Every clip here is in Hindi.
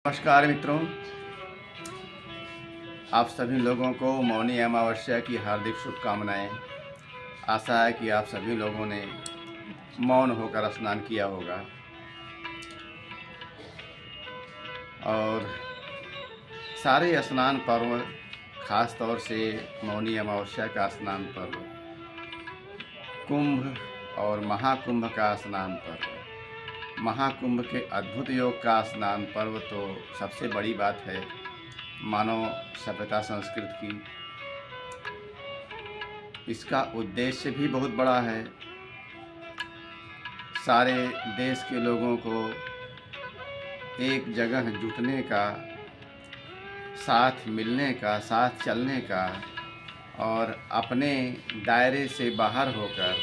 नमस्कार मित्रों, आप सभी लोगों को मौनी अमावस्या की हार्दिक शुभकामनाएं। आशा है कि आप सभी लोगों ने मौन होकर स्नान किया होगा और सारे स्नान पर्व, खास तौर से मौनी अमावस्या का स्नान पर्व, कुंभ और महाकुंभ का स्नान पर्व, महाकुंभ के अद्भुत योग का स्नान पर्व तो सबसे बड़ी बात है मानव सभ्यता संस्कृति की। इसका उद्देश्य भी बहुत बड़ा है। सारे देश के लोगों को एक जगह जुटने का, साथ मिलने का, साथ चलने का और अपने दायरे से बाहर होकर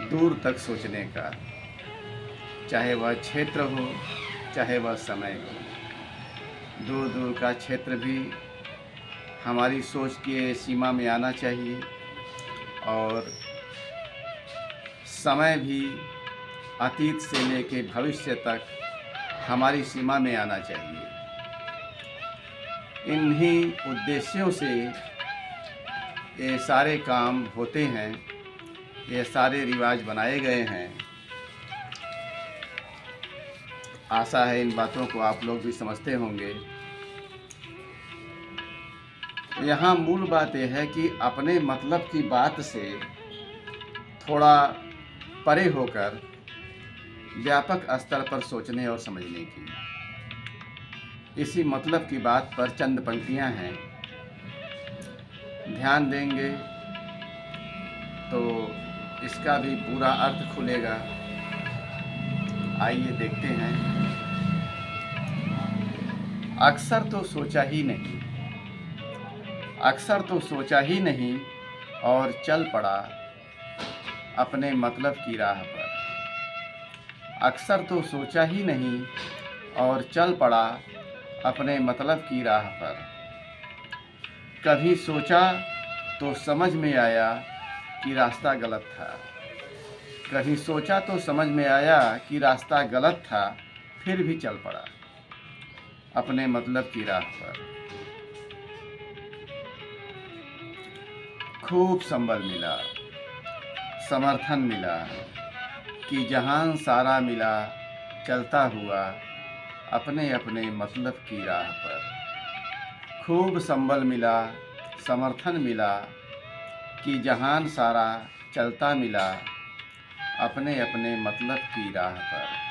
दूर तक सोचने का, चाहे वह क्षेत्र हो चाहे वह समय हो। दूर दूर का क्षेत्र भी हमारी सोच के सीमा में आना चाहिए और समय भी अतीत से लेके भविष्य तक हमारी सीमा में आना चाहिए। इन्हीं उद्देश्यों से ये सारे काम होते हैं, ये सारे रिवाज बनाए गए हैं। आशा है इन बातों को आप लोग भी समझते होंगे। यहाँ मूल बात यह है कि अपने मतलब की बात से थोड़ा परे होकर व्यापक स्तर पर सोचने और समझने की। इसी मतलब की बात पर चंद पंक्तियाँ हैं, ध्यान देंगे तो इसका भी पूरा अर्थ खुलेगा। आइए देखते हैं। अक्सर तो सोचा ही नहीं, अक्सर तो सोचा ही नहीं और चल पड़ा अपने मतलब की राह पर। अक्सर तो सोचा ही नहीं और चल पड़ा अपने मतलब की राह पर। कभी सोचा तो समझ में आया कि रास्ता गलत था। कभी सोचा तो समझ में आया कि रास्ता गलत था, फिर भी चल पड़ा अपने मतलब की राह पर। खूब संबल मिला, समर्थन मिला कि जहान सारा मिला चलता हुआ अपने अपने मतलब की राह पर। खूब संबल मिला, समर्थन मिला कि जहान सारा चलता मिला अपने अपने मतलब की राह पर।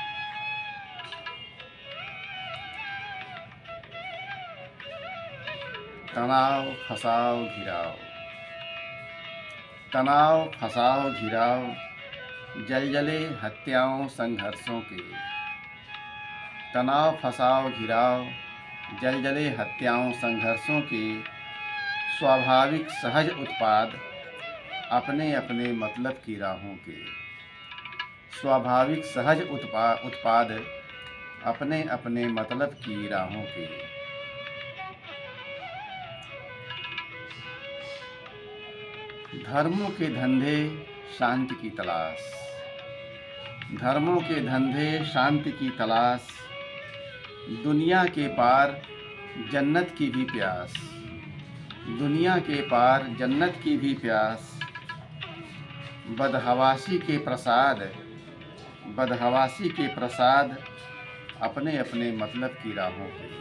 तनाव फसाओ घिराओ, तनाव फसाओ घिराओ, जलजले हत्याओं संघर्षों के। तनाव फसाओ घिराओ, जलजले हत्याओं संघर्षों के। स्वाभाविक सहज उत्पाद अपने अपने मतलब की राहों के। स्वाभाविक सहज उत्पाद अपने अपने मतलब की राहों के। धर्मों के धंधे शांति की तलाश, धर्मों के धंधे शांति की तलाश। दुनिया के पार जन्नत की भी प्यास, दुनिया के पार जन्नत की भी प्यास। बदहवासी के प्रसाद, बदहवासी के प्रसाद अपने अपने मतलब की राहों के।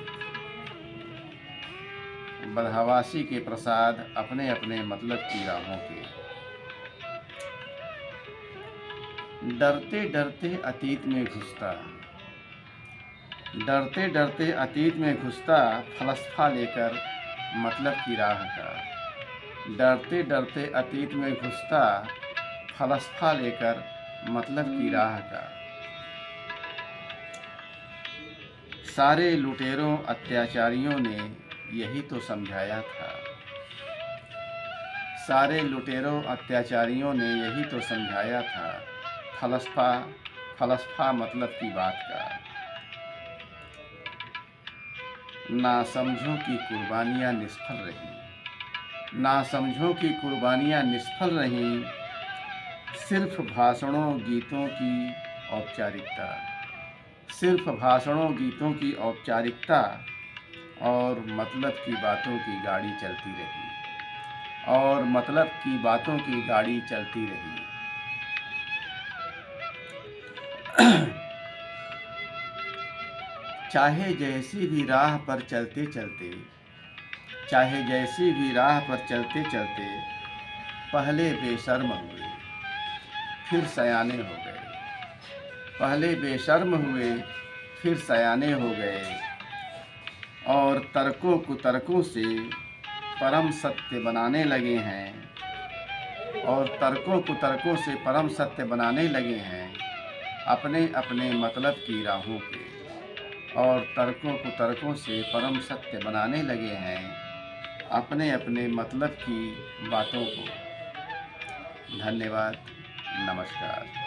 बदहवासी के प्रसाद अपने अपने मतलब की राहों के। डरते डरते अतीत में घुसता, डरते डरते अतीत में घुसता फलसफा लेकर मतलब की राह का। डरते डरते अतीत में घुसता फलसफा लेकर मतलब की राह का। सारे लुटेरों अत्याचारियों ने यही तो समझाया था। सारे लुटेरों अत्याचारियों ने यही तो समझाया था। फलसफा, फलसफा मतलब की बात का। नासमझों की कुर्बानियाँ निष्फल रहीं, नासमझों की कुर्बानियाँ निष्फल रहीं। सिर्फ भाषणों गीतों की औपचारिकता, सिर्फ भाषणों गीतों की औपचारिकता और मतलब की बातों की गाड़ी चलती रही, और मतलब की बातों की गाड़ी चलती रही। चाहे जैसी भी राह पर चलते चलते, चाहे जैसी भी राह पर चलते चलते पहले बेशर्म हुए फिर सयाने हो गए, पहले बेशर्म हुए फिर सयाने हो गए, और तर्कों कुतर्कों से परम सत्य बनाने लगे हैं, और तर्कों कुतर्कों से परम सत्य बनाने लगे हैं अपने अपने मतलब की राहों पे, और तर्कों कुतर्कों से परम सत्य बनाने लगे हैं अपने अपने मतलब की बातों को। धन्यवाद। नमस्कार।